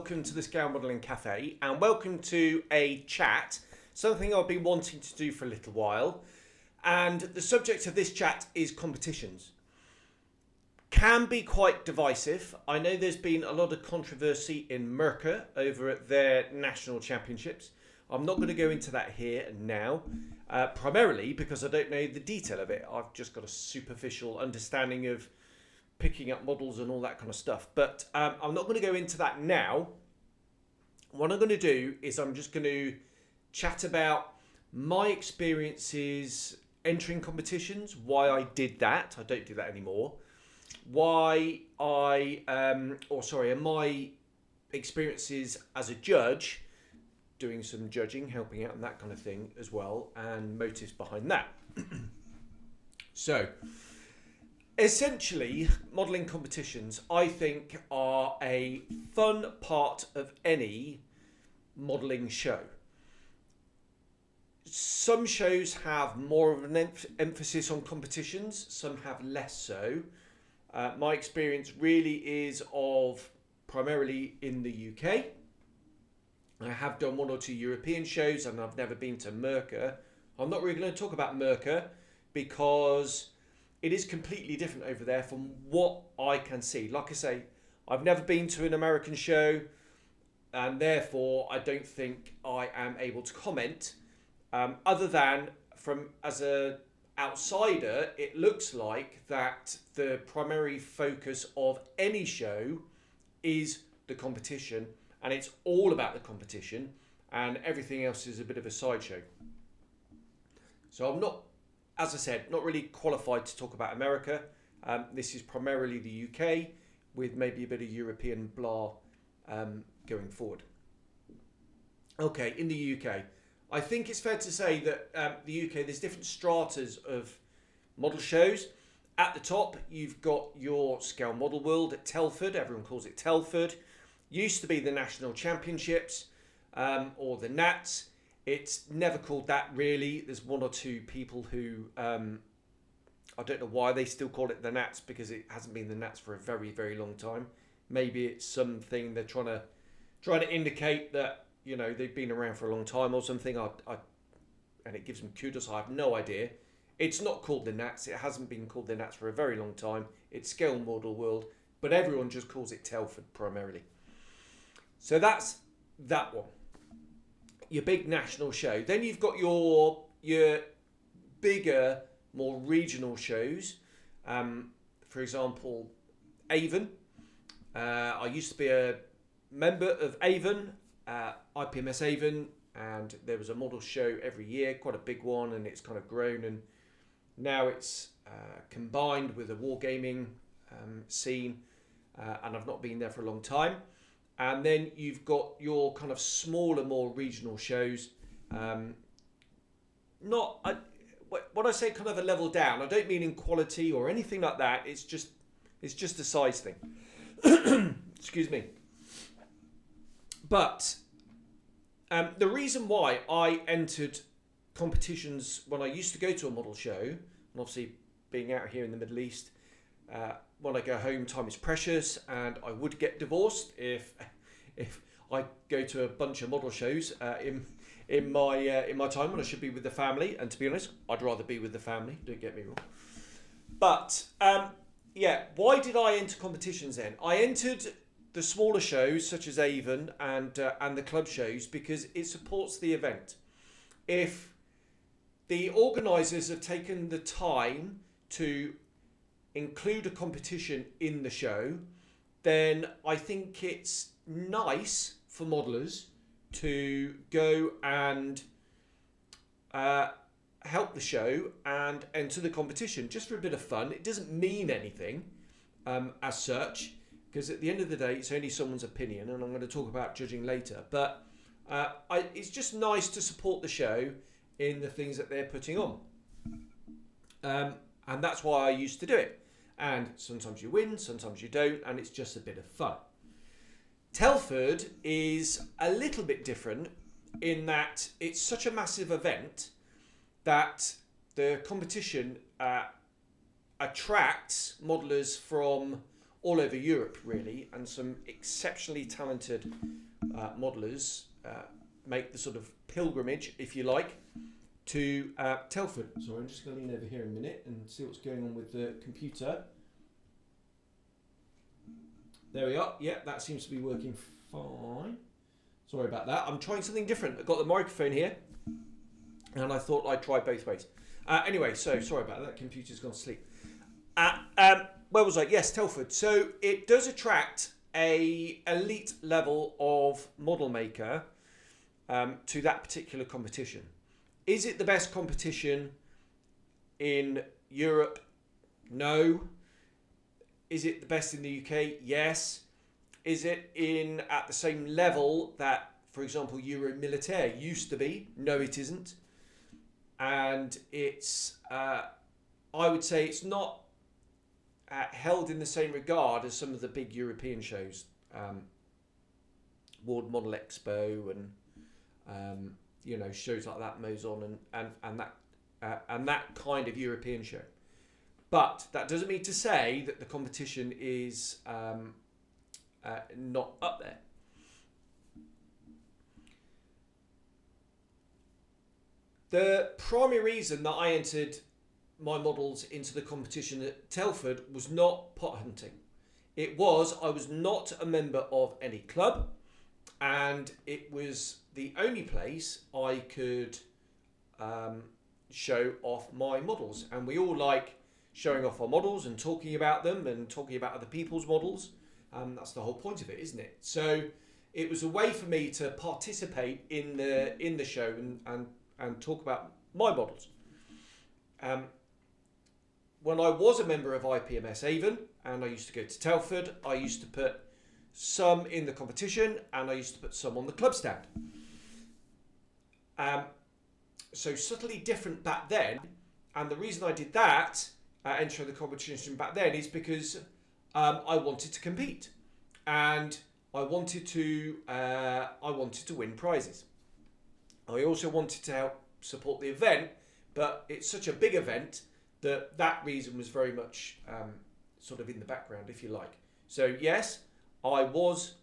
welcome to the Scale Modelling Cafe, and welcome to a chat, something I've been wanting to do for a little while. And the subject of this chat is competitions. Can be quite divisive. I know there's been a lot of controversy in Merca over at their national championships. I'm not going to go into that here and now, primarily because I don't know the detail of it. I've just got a superficial understanding of picking up models and all that kind of stuff. But I'm not going to go into that now. What I'm going to do is I'm just going to chat about my experiences entering competitions, why I did that. I don't do that anymore. And my experiences as a judge, doing some judging, helping out and that kind of thing as well, and motives behind that. So, essentially, modelling competitions, I think, are a fun part of any modelling show. Some shows have more of an emphasis on competitions, some have less so. My experience really is of primarily in the UK. I have done one or two European shows and I've never been to Merca. I'm not really going to talk about Merca because it is completely different over there from what I can see. Like I say, I've never been to an American show and therefore I don't think I am able to comment. Other than from as a outsider, it looks like that the primary focus of any show is the competition, and it's all about the competition, and everything else is a bit of a sideshow. So I'm not, as I said, not really qualified to talk about America. This is primarily the UK with maybe a bit of European blah going forward. Okay, in the UK, I think it's fair to say that the UK, there's different stratas of model shows. At the top, you've got your Scale Model World at Telford. Everyone calls it Telford. Used to be the National Championships or the Nats. It's never called that really. There's one or two people who, I don't know why they still call it the Nats, because it hasn't been the Nats for a very, very long time. Maybe it's something they're trying to indicate that, you know, they've been around for a long time or something. And it gives them kudos. I have no idea. It's not called the Nats. It hasn't been called the Nats for a very long time. It's Scale Model World, but everyone just calls it Telford primarily. So that's that one. Your big national show. Then you've got your bigger, more regional shows. For example, Avon. I used to be a member of Avon. IPMS Avon, and there was a model show every year, quite a big one, and it's kind of grown, and now it's combined with a wargaming scene, and I've not been there for a long time. And then you've got your kind of smaller, more regional shows. When I say kind of a level down, I don't mean in quality or anything like that. It's just a size thing. Excuse me. But the reason why I entered competitions when I used to go to a model show, and obviously being out here in the Middle East, when I go home, time is precious, and I would get divorced if I go to a bunch of model shows in my time when I should be with the family. And to be honest, I'd rather be with the family. Don't get me wrong. But why did I enter competitions then? I entered the smaller shows such as Avon and the club shows because it supports the event. If the organisers have taken the time to include a competition in the show, then I think it's nice for modellers to go and help the show and enter the competition just for a bit of fun. It doesn't mean anything as such, because at the end of the day, it's only someone's opinion, and I'm going to talk about judging later. But it's just nice to support the show in the things that they're putting on. And that's why I used to do it. And sometimes you win, sometimes you don't, and it's just a bit of fun. Telford is a little bit different in that it's such a massive event that the competition attracts modellers from all over Europe, really, and some exceptionally talented modelers make the sort of pilgrimage, if you like, to Telford. Sorry, I'm just going to lean over here a minute and see what's going on with the computer. There we are. Yeah, that seems to be working fine. Sorry about that. I'm trying something different. I've got the microphone here, and I thought I'd try both ways. Anyway, so sorry about that. Computer's gone to sleep. Where was I? Yes, Telford. So it does attract a elite level of model maker to that particular competition. Is it the best competition in Europe? No. Is it the best in the UK? Yes. Is it at the same level that, for example, Euro Militaire used to be? No, it isn't. And it's, I would say it's not held in the same regard as some of the big European shows, World Model Expo and shows like that, Mozon and that kind of European show. But that doesn't mean to say that the competition is not up there. The primary reason that I entered my models into the competition at Telford was not pot hunting. I was not a member of any club, and it was the only place I could show off my models. And we all like showing off our models and talking about them and talking about other people's models. That's the whole point of it, isn't it? So it was a way for me to participate in the show and talk about my models. When I was a member of IPMS Avon and I used to go to Telford, I used to put some in the competition and I used to put some on the club stand. So subtly different back then, and the reason I did that, entering the competition back then, is because I wanted to compete and I wanted to win prizes. I also wanted to help support the event, but it's such a big event that reason was very much sort of in the background, if you like. So yes, I was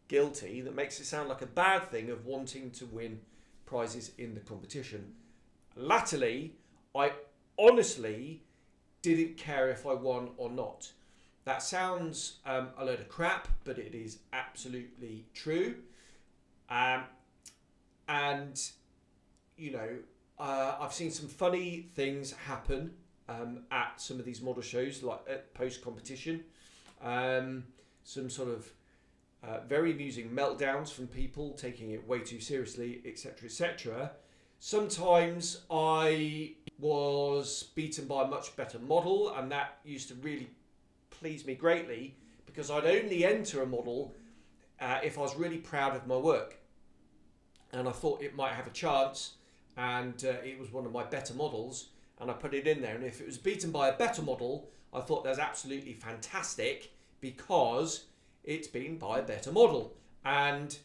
guilty. That makes it sound like a bad thing of wanting to win prizes in the competition. Latterly, I honestly didn't care if I won or not. That sounds a load of crap, but it is absolutely true. And I've seen some funny things happen at some of these model shows, like at post-competition. Some sort of very amusing meltdowns from people taking it way too seriously, etc., etc. Sometimes I was beaten by a much better model, and that used to really please me greatly, because I'd only enter a model if I was really proud of my work. And I thought it might have a chance, and it was one of my better models, and I put it in there. And if it was beaten by a better model, I thought that's absolutely fantastic, because it's been by a better model. And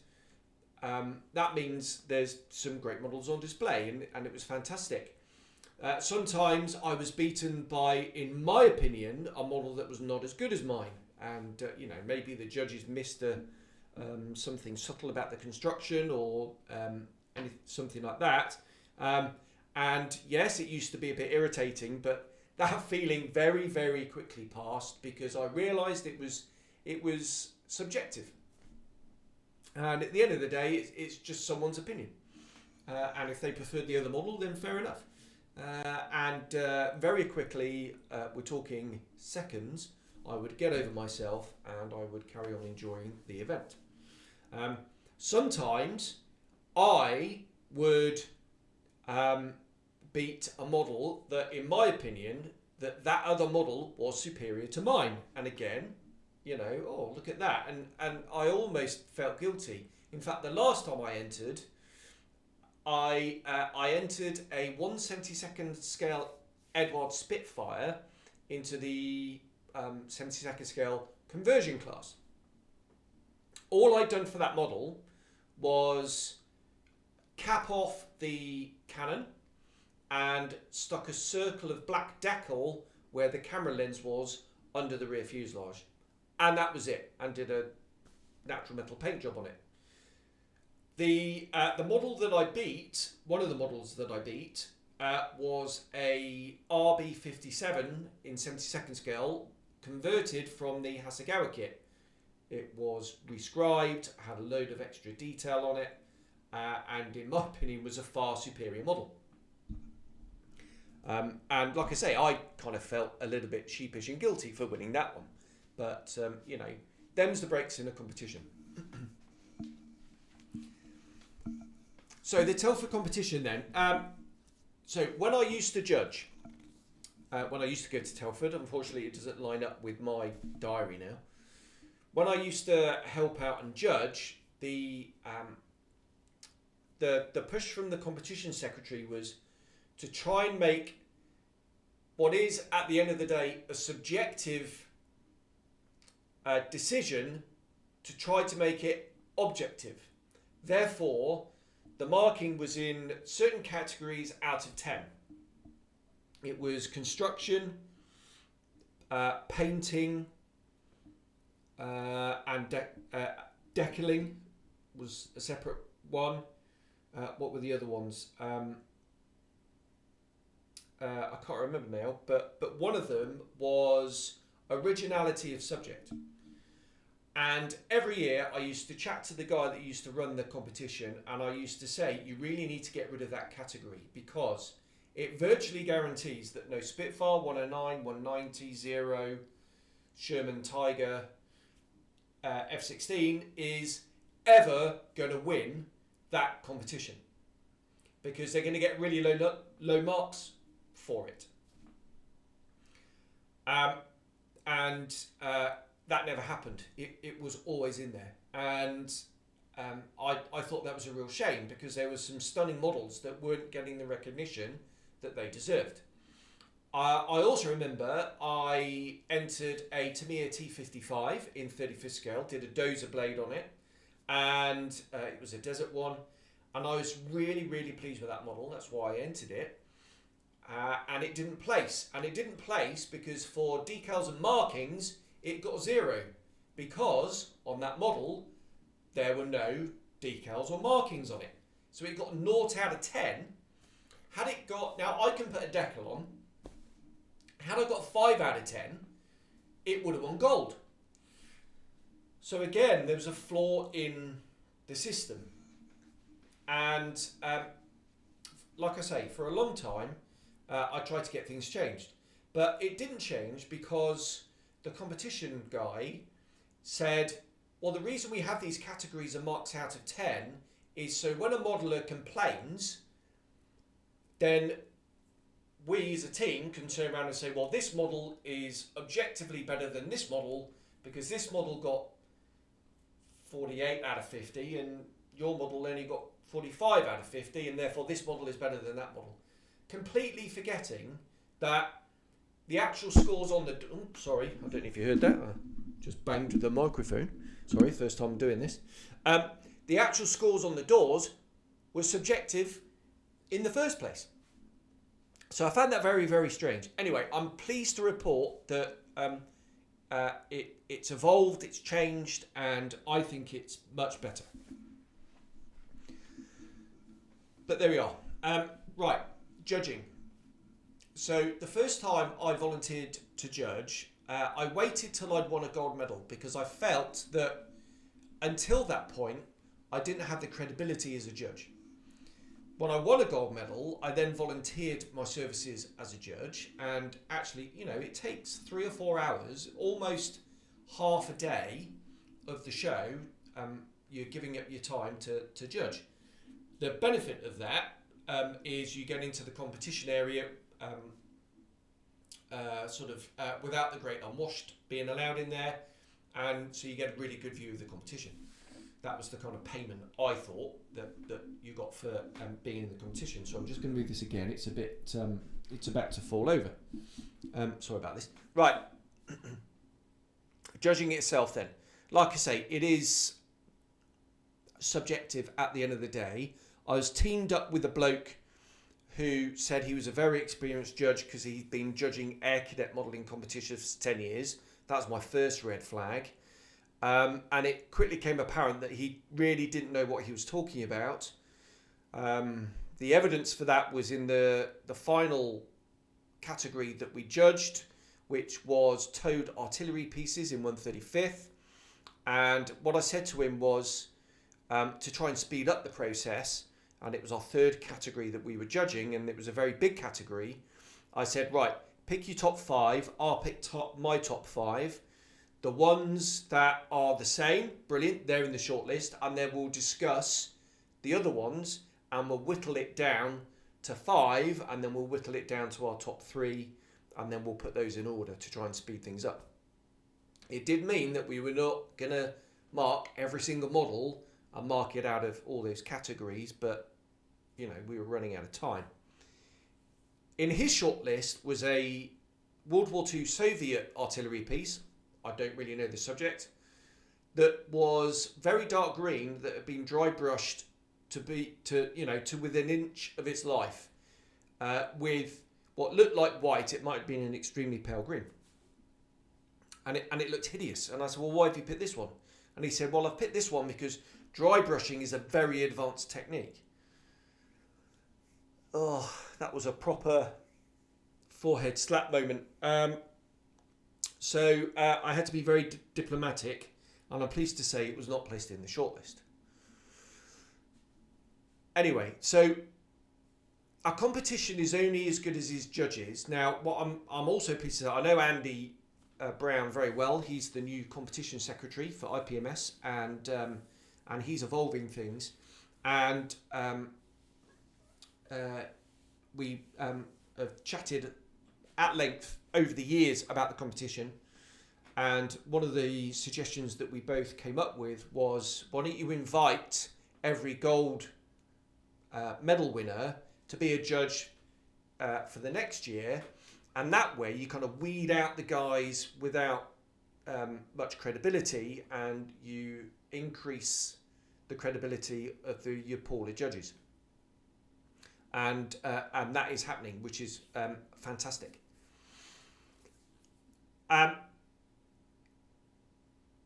that means there's some great models on display, and it was fantastic. Sometimes I was beaten by, in my opinion, a model that was not as good as mine. And, maybe the judges missed something subtle about the construction or something like that. And yes, it used to be a bit irritating, but that feeling very, very quickly passed, because I realised it was subjective. And at the end of the day, it's just someone's opinion. And if they preferred the other model, then fair enough. And very quickly, we're talking seconds, I would get over myself and I would carry on enjoying the event. Sometimes I would beat a model that, in my opinion, that other model was superior to mine. And again, oh, look at that. And I almost felt guilty. In fact, the last time I entered, I entered a 1/72nd scale Edward Spitfire into the 72nd scale conversion class. All I'd done for that model was cap off the cannon and stuck a circle of black decal where the camera lens was under the rear fuselage. And that was it, and did a natural metal paint job on it. The model that I beat, one of the models that I beat, was a RB57 in 72nd scale, converted from the Hasegawa kit. It was rescribed, had a load of extra detail on it, and in my opinion was a far superior model. And like I say, I kind of felt a little bit sheepish and guilty for winning that one. But, them's the breaks in a competition. So the Telford competition then. So when I used to judge, when I used to go to Telford, unfortunately it doesn't line up with my diary now. When I used to help out and judge, the push from the competition secretary was to try and make what is, at the end of the day, a subjective decision, to try to make it objective. Therefore, the marking was in certain categories out of 10. It was construction, painting, and decaling was a separate one. What were the other ones? I can't remember now, but one of them was originality of subject. And every year I used to chat to the guy that used to run the competition, and I used to say, you really need to get rid of that category, because it virtually guarantees that no Spitfire, 109, 190, 0, Sherman Tiger, F-16 is ever going to win that competition, because they're going to get really low marks for it. That never happened. It was always in there. And I thought that was a real shame, because there were some stunning models that weren't getting the recognition that they deserved. I also remember I entered a Tamiya T55 in 35th scale, did a dozer blade on it, and it was a desert one, and I was really, really pleased with that model. That's why I entered it. And it didn't place. And it didn't place because for decals and markings, it got 0, because on that model there were no decals or markings on it. So it got 0 out of 10. Had it got, now I can put a decal on, had I got 5 out of 10, it would have won gold. So again, there was a flaw in the system. And like I say, for a long time I tried to get things changed, but it didn't change because the competition guy said, well, the reason we have these categories of marks out of 10 is so when a modeler complains, then we as a team can turn around and say, well, this model is objectively better than this model because this model got 48 out of 50 and your model only got 45 out of 50, and therefore this model is better than that model. Completely forgetting that the actual scores on the... Oh, sorry, I don't know if you heard that. I just banged the microphone. Sorry, first time doing this. The actual scores on the doors were subjective in the first place. So I found that very, very strange. Anyway, I'm pleased to report that it's evolved, it's changed, and I think it's much better. But there we are. Right, judging. So the first time I volunteered to judge, I waited till I'd won a gold medal because I felt that until that point, I didn't have the credibility as a judge. When I won a gold medal, I then volunteered my services as a judge, and actually, you know, it takes 3 or 4 hours, almost half a day of the show, you're giving up your time to judge. The benefit of that is you get into the competition area without the great unwashed being allowed in there, and so you get a really good view of the competition. That was the kind of payment I thought that you got for being in the competition. So I'm just going to read this again. It's a bit, it's about to fall over. Sorry about this. Right. Judging itself then. Like I say, it is subjective at the end of the day. I was teamed up with a bloke who said he was a very experienced judge because he'd been judging air cadet modelling competitions for 10 years. That was my first red flag. And it quickly became apparent that he really didn't know what he was talking about. The evidence for that was in the final category that we judged, which was towed artillery pieces in 135th. And what I said to him was to try and speed up the process, and it was our third category that we were judging, and it was a very big category. I said, right, pick your top 5, I'll pick my top 5. The ones that are the same, brilliant, they're in the shortlist, and then we'll discuss the other ones, and we'll whittle it down to 5, and then we'll whittle it down to our top 3, and then we'll put those in order to try and speed things up. It did mean that we were not going to mark every single model and mark it out of all those categories, but we were running out of time. In his shortlist was a World War II Soviet artillery piece. I don't really know the subject. That was very dark green, that had been dry brushed to within an inch of its life, with what looked like white. It might have been an extremely pale green, and it looked hideous. And I said, well, why have you picked this one? And he said, well, I've picked this one because dry brushing is a very advanced technique. Oh, that was a proper forehead slap moment. So I had to be very diplomatic, and I'm pleased to say it was not placed in the shortlist. Anyway, so our competition is only as good as his judges. Now, what I'm also pleased to say, I know Andy Brown very well. He's the new competition secretary for IPMS, and he's evolving things. And we have chatted at length over the years about the competition, and one of the suggestions that we both came up with was, why don't you invite every gold medal winner to be a judge for the next year, and that way you kind of weed out the guys without much credibility, and you increase the credibility of your poorer judges. And that is happening, which is fantastic.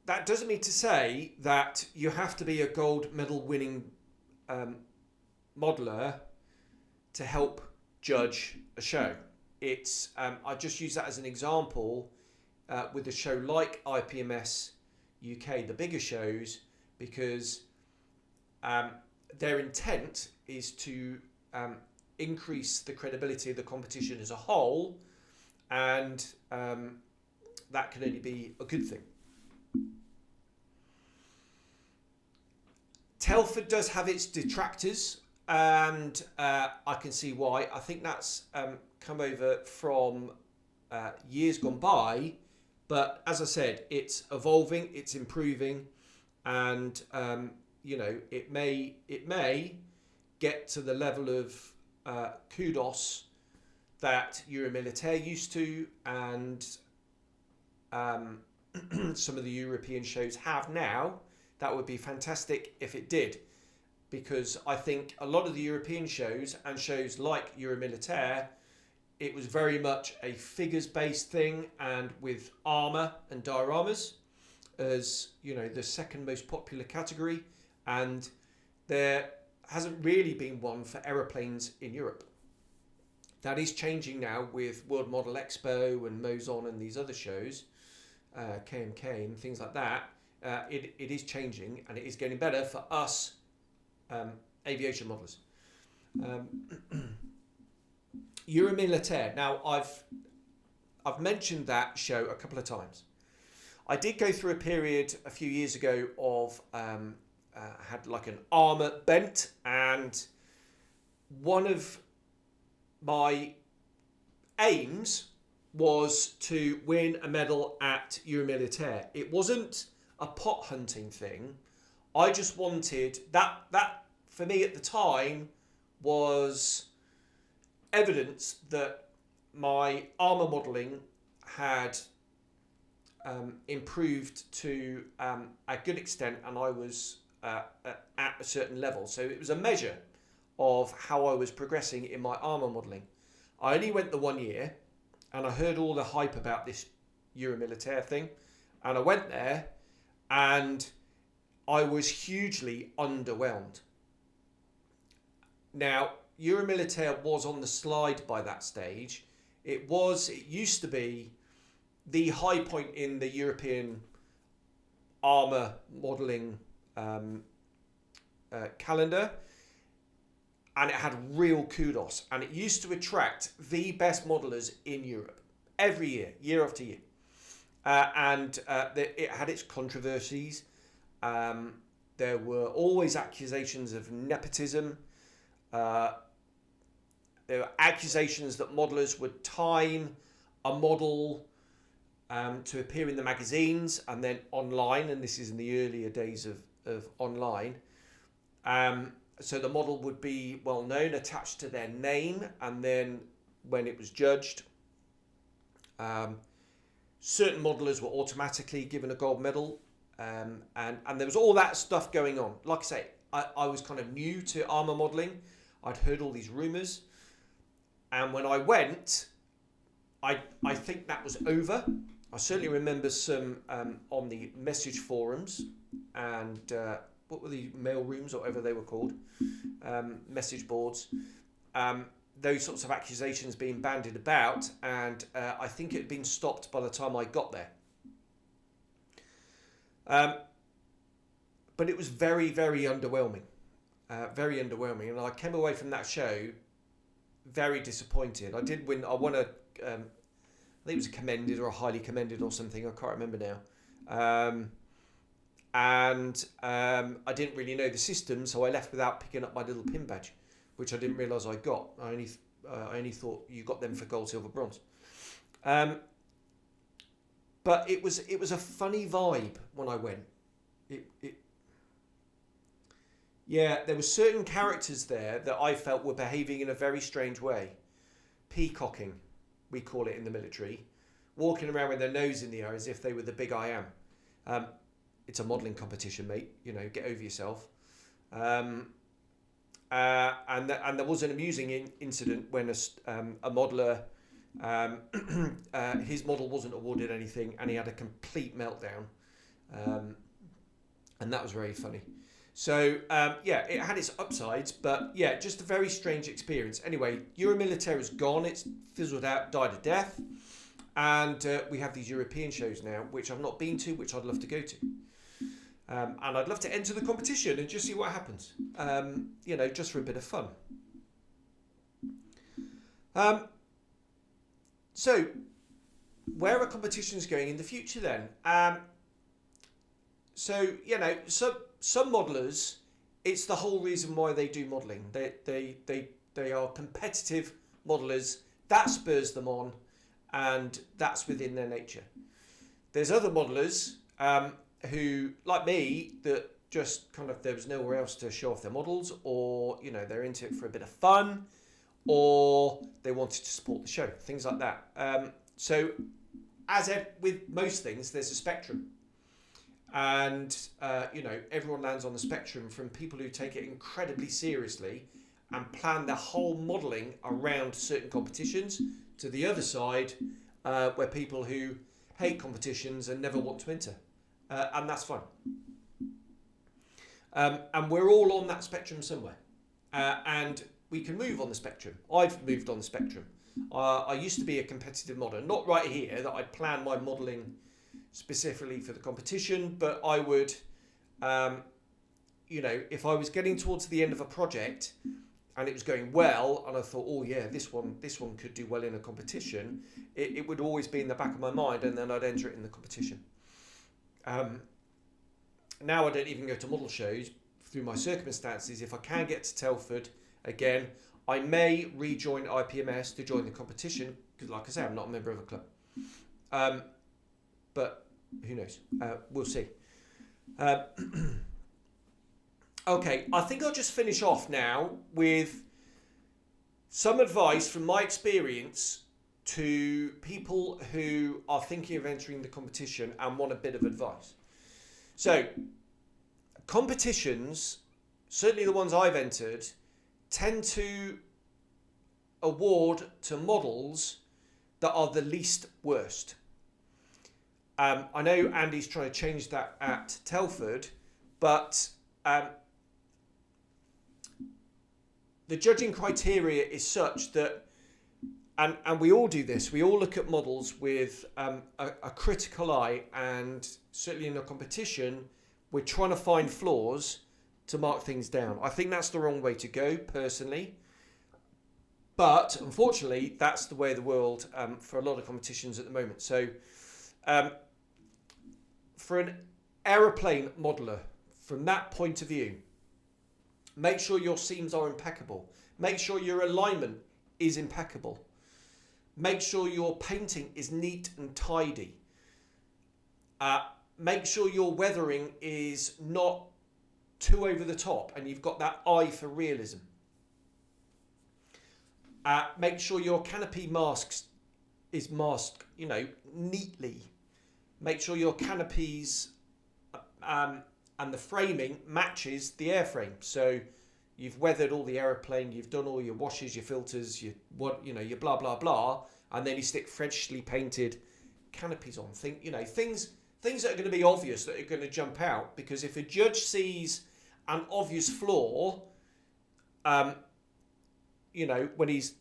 That doesn't mean to say that you have to be a gold medal winning modeler to help judge a show. It's I just use that as an example with a show like IPMS UK, the bigger shows, because their intent is to increase the credibility of the competition as a whole, and that can only be a good thing. Telford does have its detractors, and I can see why. I think that's come over from years gone by, but as I said, it's evolving, it's improving, and it may get to the level of kudos that Euromilitaire used to, and some of the European shows have now. That would be fantastic if it did, because I think a lot of the European shows and shows like Euromilitaire, it was very much a figures-based thing, and with armour and dioramas as the second most popular category, and there hasn't really been one for aeroplanes in Europe. That is changing now with World Model Expo and Mozon and these other shows, KMK and things like that. It is changing, and it is getting better for us aviation modelers. Euromilitaire. Now, I've mentioned that show a couple of times. I did go through a period a few years ago of had like an armour bent, and one of my aims was to win a medal at Euromilitaire. It wasn't a pot hunting thing. I just wanted that for me at the time was evidence that my armour modelling had improved to a good extent, and I was at a certain level. So it was a measure of how I was progressing in my armour modelling. I only went the 1 year, and I heard all the hype about this Euromilitaire thing, and I went there, and I was hugely underwhelmed. Now, Euromilitaire was on the slide by that stage. It used to be the high point in the European armour modelling calendar, and it had real kudos, and it used to attract the best modellers in Europe every year, year after year. It had its controversies. There were always accusations of nepotism. There were accusations that modellers would time a model to appear in the magazines and then online, and this is in the earlier days of online. So the model would be well known, attached to their name, and then when it was judged, certain modellers were automatically given a gold medal, and there was all that stuff going on. Like I say, I was kind of new to armour modelling. I'd heard all these rumours, and when I went, I think that was over. I certainly remember some on the message forums and what were the mail rooms or whatever they were called, message boards, those sorts of accusations being bandied about, and I think it had been stopped by the time I got there. But it was very, very underwhelming. And I came away from that show very disappointed. I did win. I won a, I think it was a commended or a highly commended or something. I can't remember now. I didn't really know the system, so I left without picking up my little pin badge, which I didn't realise I got. I only thought you got them for gold, silver, bronze. But it was a funny vibe when I went. Yeah, there were certain characters there that I felt were behaving in a very strange way. Peacocking, we call it in the military. Walking around with their nose in the air as if they were the big I am. It's a modelling competition, mate. You know, get over yourself. And there was an amusing incident when a modeller, his model wasn't awarded anything, and he had a complete meltdown. And that was very funny. So, yeah, it had its upsides, but yeah, just a very strange experience. Anyway, Euromilitaire is gone. It's fizzled out, died a death. And we have these European shows now, which I've not been to, which I'd love to go to. And I'd love to enter the competition and just see what happens. You know, just for a bit of fun. So, where are competitions going in the future then? So, you know, some modelers, it's the whole reason why they do modelling. They are competitive modelers. That spurs them on, and that's within their nature. There's other modelers who, like me, that just kind of there was nowhere else to show off their models, or you know they're into it for a bit of fun, or they wanted to support the show, things like that. So, with most things, there's a spectrum. And, you know, everyone lands on the spectrum, from people who take it incredibly seriously and plan their whole modelling around certain competitions, to the other side, where people who hate competitions and never want to enter. And that's fine. And we're all on that spectrum somewhere. And we can move on the spectrum. I've moved on the spectrum. I used to be a competitive modeller, not right here, that I'd plan my modelling specifically for the competition, but I would, you know, if I was getting towards the end of a project and it was going well, and I thought, oh yeah, this one could do well in a competition, it would always be in the back of my mind, and then I'd enter it in the competition. Now I don't even go to model shows through my circumstances. If I can get to Telford again, I may rejoin IPMS to join the competition, because like I say, I'm not a member of a club. But who knows? We'll see. Okay, I think I'll just finish off now with some advice from my experience to people who are thinking of entering the competition and want a bit of advice. So, competitions, certainly the ones I've entered, tend to award to models that are the least worst. I know Andy's trying to change that at Telford, but the judging criteria is such that, and we all do this, we all look at models with a critical eye, and certainly in a competition, we're trying to find flaws to mark things down. I think that's the wrong way to go, personally. But unfortunately, that's the way of the world for a lot of competitions at the moment. So for an aeroplane modeler, from that point of view, make sure your seams are impeccable. Make sure your alignment is impeccable. Make sure your painting is neat and tidy. Make sure your weathering is not too over the top and you've got that eye for realism. Make sure your canopy is masked, neatly. Make sure your canopies and the framing matches the airframe. So you've weathered all the aeroplane, you've done all your washes, your filters, your blah blah blah, and then you stick freshly painted canopies on. Things that are going to be obvious, that are going to jump out, because if a judge sees an obvious flaw, when he's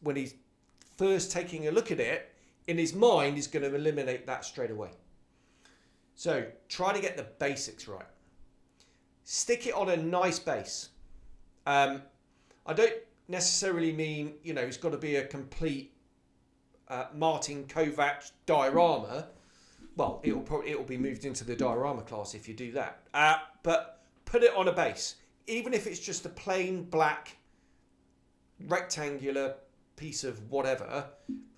first taking a look at it, in his mind, he's going to eliminate that straight away. So try to get the basics right. Stick it on a nice base. I don't necessarily mean, it's got to be a complete Martin Kovac diorama. Well, it'll be moved into the diorama class if you do that. But put it on a base, even if it's just a plain black rectangular piece of whatever,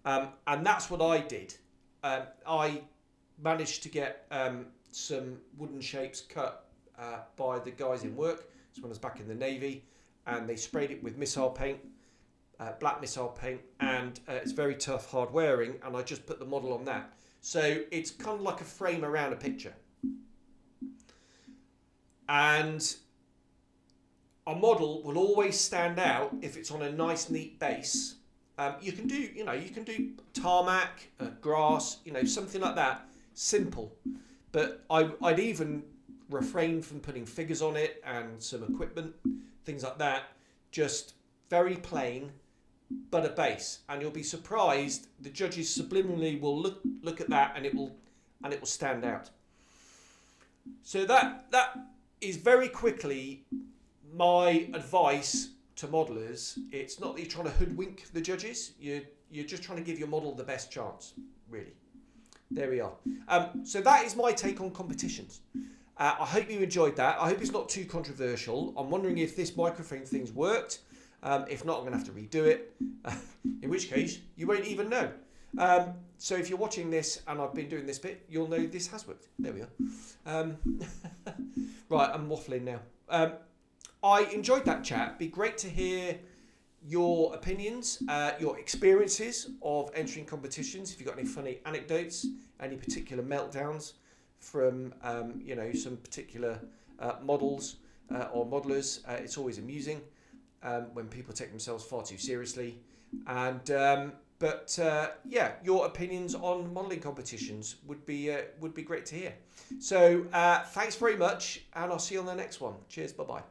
and that's what I did. I managed to get some wooden shapes cut by the guys in work. This one was back in the Navy, and they sprayed it with missile paint, black missile paint, and it's very tough, hard wearing, and I just put the model on that. So it's kind of like a frame around a picture. And a model will always stand out if it's on a nice, neat base. You can do tarmac, grass, something like that, simple. But I'd even refrain from putting figures on it and some equipment, things like that. Just very plain, but a base, and you'll be surprised. The judges subliminally will look at that, and it will stand out. So that is very quickly my advice to modelers. It's not that you're trying to hoodwink the judges. You're just trying to give your model the best chance, really. There we are. So that is my take on competitions. I hope you enjoyed that. I hope it's not too controversial. I'm wondering if this microphone thing's worked. If not, I'm going to have to redo it, in which case you won't even know. So if you're watching this and I've been doing this bit, you'll know this has worked. There we are. Right, I'm waffling now. I enjoyed that chat. It'd be great to hear your opinions, your experiences of entering competitions. If you've got any funny anecdotes, any particular meltdowns from some particular models or modelers, it's always amusing when people take themselves far too seriously. And your opinions on modelling competitions would be great to hear. So thanks very much, and I'll see you on the next one. Cheers, bye bye.